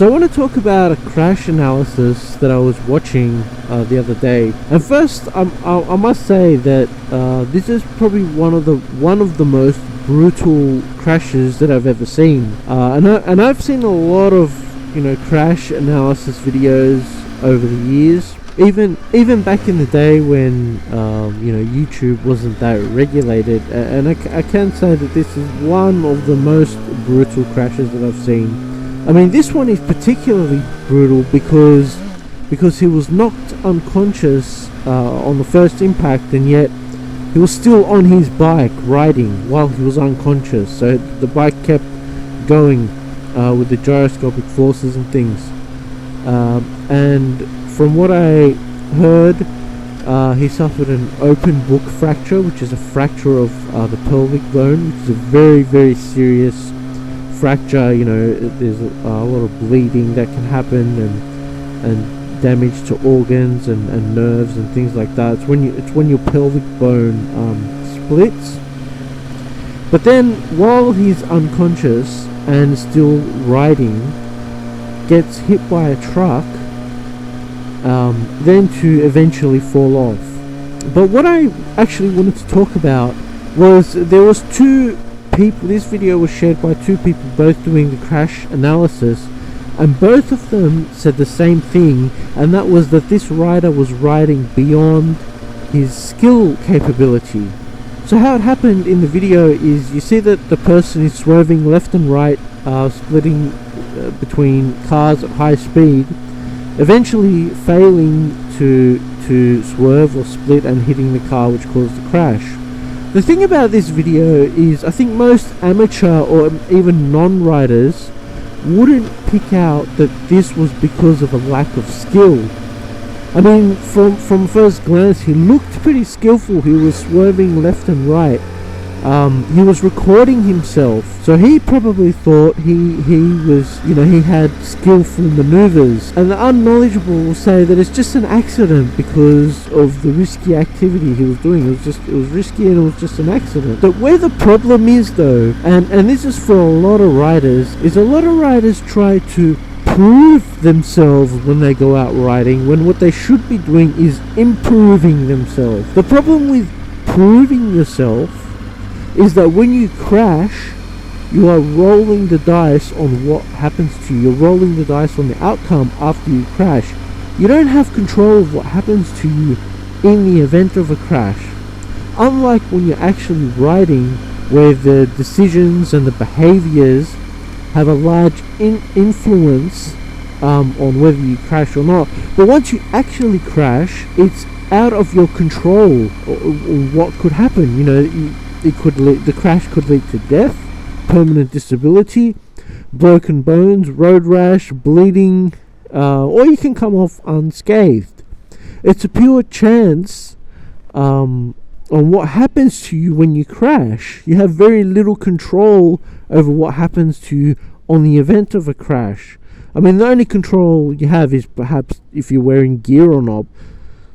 So I want to talk about a crash analysis that I was watching the other day. And first, I must say that this is probably one of the most brutal crashes that I've ever seen. And I've seen a lot of crash analysis videos over the years. Even back in the day when YouTube wasn't that regulated, and I can say that this is one of the most brutal crashes that I've seen. I mean, this one is particularly brutal because he was knocked unconscious on the first impact, and yet he was still on his bike riding while he was unconscious. So the bike kept going with the gyroscopic forces and things. And from what I heard, he suffered an open book fracture, which is a fracture of the pelvic bone, which is a very, very serious fracture. There's a lot of bleeding that can happen, and damage to organs and nerves and things like that. It's when your pelvic bone splits. But then, while he's unconscious and still riding, gets hit by a truck, then to eventually fall off. But what I actually wanted to talk about was there was two people. This video was shared by two people, both doing the crash analysis, and both of them said the same thing, and that was that this rider was riding beyond his skill capability. So how it happened in the video is you see that the person is swerving left and right, splitting between cars at high speed, eventually failing to swerve or split and hitting the car, which caused the crash. The thing about this video is I think most amateur or even non-riders wouldn't pick out that this was because of a lack of skill. I mean, from first glance, he looked pretty skillful. He was swerving left and right. He was recording himself, so he probably thought he was, he had skillful maneuvers. And the unknowledgeable will say that it's just an accident because of the risky activity he was doing. It was risky and it was just an accident. But where the problem is, though, and this is for a lot of riders, is a lot of riders try to prove themselves when they go out riding, when what they should be doing is improving themselves. The problem with proving yourself is that when you crash, you are rolling the dice on what happens to you. You're rolling the dice on the outcome after you crash. You don't have control of what happens to you in the event of a crash. Unlike when you're actually riding, where the decisions and the behaviors have a large influence on whether you crash or not. But once you actually crash, it's out of your control what could happen. The crash could lead to death, permanent disability, broken bones, road rash, bleeding, or you can come off unscathed. It's a pure chance on what happens to you when you crash. You have very little control over what happens to you on the event of a crash. I mean, the only control you have is perhaps if you're wearing gear or not.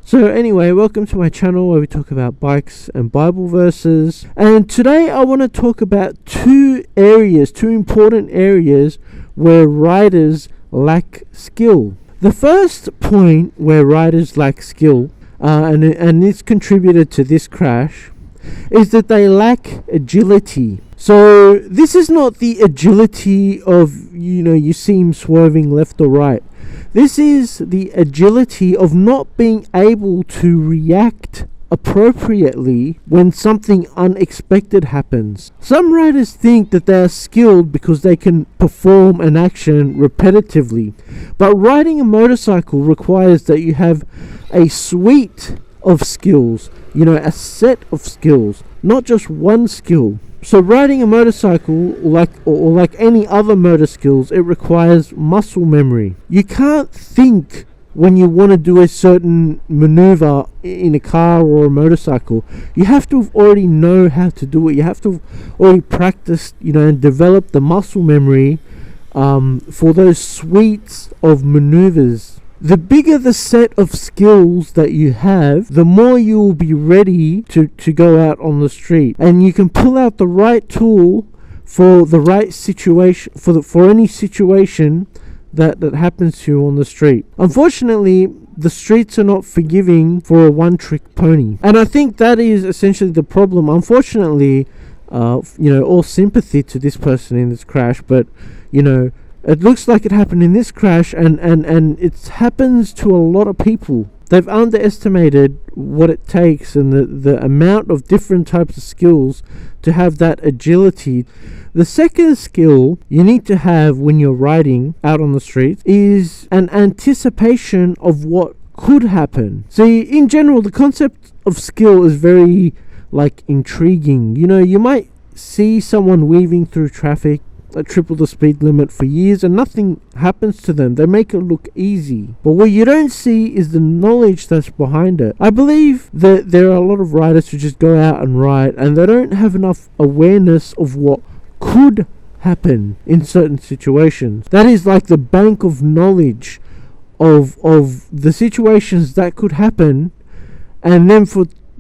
So anyway, welcome to my channel where we talk about bikes and Bible verses. And today I want to talk about two important areas where riders lack skill. The first point where riders lack skill, and this contributed to this crash, is that they lack agility. So this is not the agility of, you see him swerving left or right. This is the agility of not being able to react appropriately when something unexpected happens. Some riders think that they are skilled because they can perform an action repetitively, but riding a motorcycle requires that you have a suite of skills, a set of skills, not just one skill. So riding a motorcycle, like any other motor skills, it requires muscle memory. You can't think when you want to do a certain maneuver in a car or a motorcycle. You have to already know how to do it. You have to already practice, and develop the muscle memory for those suites of maneuvers. The bigger the set of skills that you have, the more you will be ready to go out on the street. And you can pull out the right tool for the right situation, for any situation that happens to you on the street. Unfortunately, the streets are not forgiving for a one-trick pony, and I think that is essentially the problem. Unfortunately, all sympathy to this person in this crash, but it looks like it happened in this crash, and it happens to a lot of people. They've underestimated what it takes and the amount of different types of skills to have that agility. The second skill you need to have when you're riding out on the street is an anticipation of what could happen. See, in general, the concept of skill is very intriguing. You might see someone weaving through traffic at triple the speed limit for years and nothing happens to them. They make it look easy. But what you don't see is the knowledge that's behind it. I believe that there are a lot of riders who just go out and ride and they don't have enough awareness of what could happen in certain situations. That is like the bank of knowledge of the situations that could happen, and then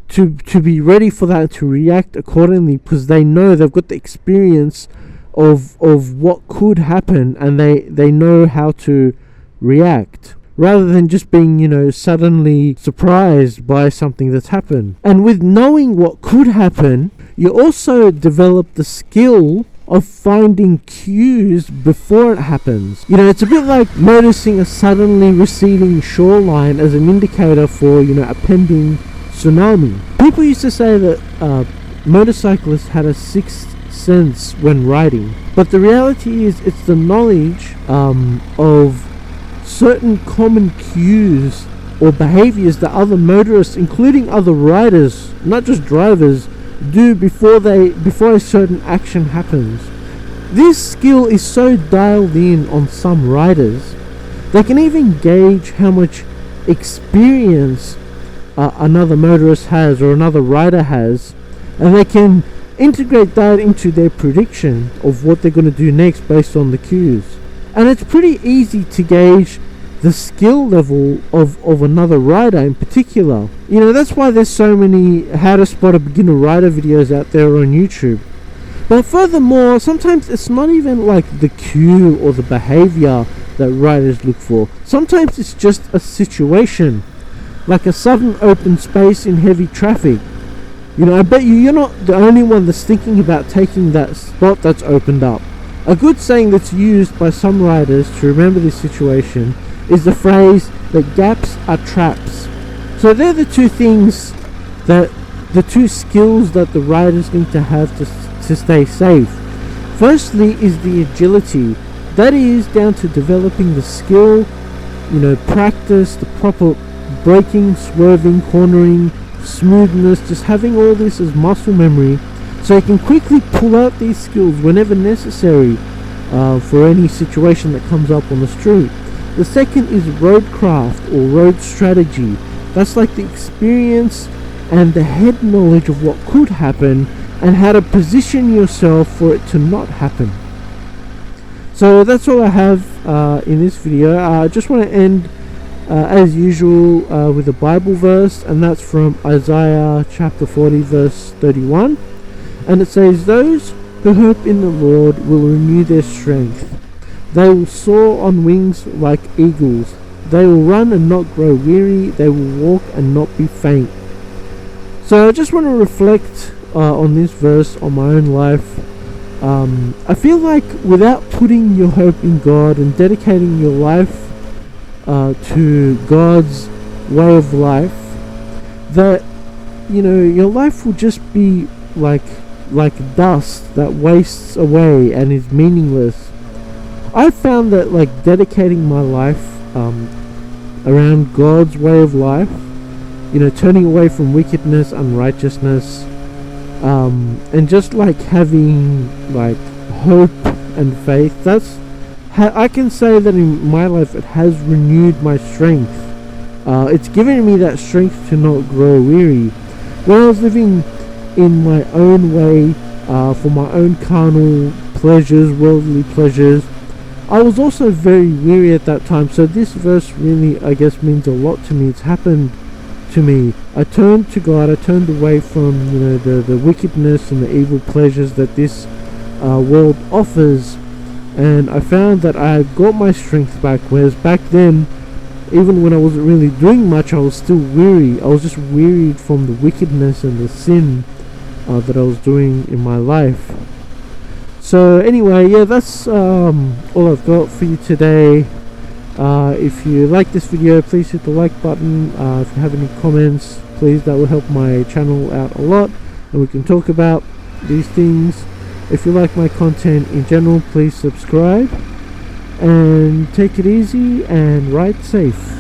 to be ready for that, to react accordingly, because they know they've got the experience of what could happen, and they know how to react, rather than just being suddenly surprised by something that's happened. And with knowing what could happen, you also develop the skill of finding cues before it happens. It's a bit like noticing a suddenly receding shoreline as an indicator for a pending tsunami. People used to say that motorcyclists had a sixth sense when riding, but the reality is it's the knowledge of certain common cues or behaviors that other motorists, including other riders, not just drivers, do before a certain action happens. This skill is so dialed in on some riders, they can even gauge how much experience another motorist has or another rider has, and they can integrate that into their prediction of what they're going to do next based on the cues. And it's pretty easy to gauge the skill level of another rider in particular. That's why there's so many how to spot a beginner rider videos out there on YouTube. But furthermore, sometimes it's not even like the cue or the behavior that riders look for. Sometimes it's just a situation, like a sudden open space in heavy traffic. I bet you're not the only one that's thinking about taking that spot that's opened up. A good saying that's used by some riders to remember this situation is the phrase that gaps are traps. So they're the two things, the two skills that the riders need to have to stay safe. Firstly is the agility. That is down to developing the skill, practice, the proper braking, swerving, cornering, smoothness, just having all this as muscle memory, so you can quickly pull out these skills whenever necessary for any situation that comes up on the street. The second is roadcraft or road strategy. That's like the experience and the head knowledge of what could happen and how to position yourself for it to not happen. So that's all I have in this video. I just want to end as usual with a Bible verse, and that's from Isaiah chapter 40 verse 31, and it says, "Those who hope in the Lord will renew their strength. They will soar on wings like eagles. They will run and not grow weary. They will walk and not be faint." So I just want to reflect on this verse on my own life. I feel like without putting your hope in God and dedicating your life to God's way of life, that your life will just be like dust that wastes away and is meaningless. I found that dedicating my life around God's way of life, turning away from wickedness, unrighteousness, and just having hope and faith, I can say that in my life it has renewed my strength. It's given me that strength to not grow weary. When I was living in my own way, for my own carnal pleasures, worldly pleasures, I was also very weary at that time. So this verse really, I guess, means a lot to me. It's happened to me. I turned to God. I turned away from the wickedness and the evil pleasures that this world offers, and I found that I got my strength back, whereas back then, even when I wasn't really doing much, I was still weary. I was just wearied from the wickedness and the sin that I was doing in my life. So anyway, yeah, that's all I've got for you today. If you like this video, please hit the like button. If you have any comments, please, that will help my channel out a lot, and we can talk about these things. If you like my content in general, please subscribe, and take it easy and ride safe.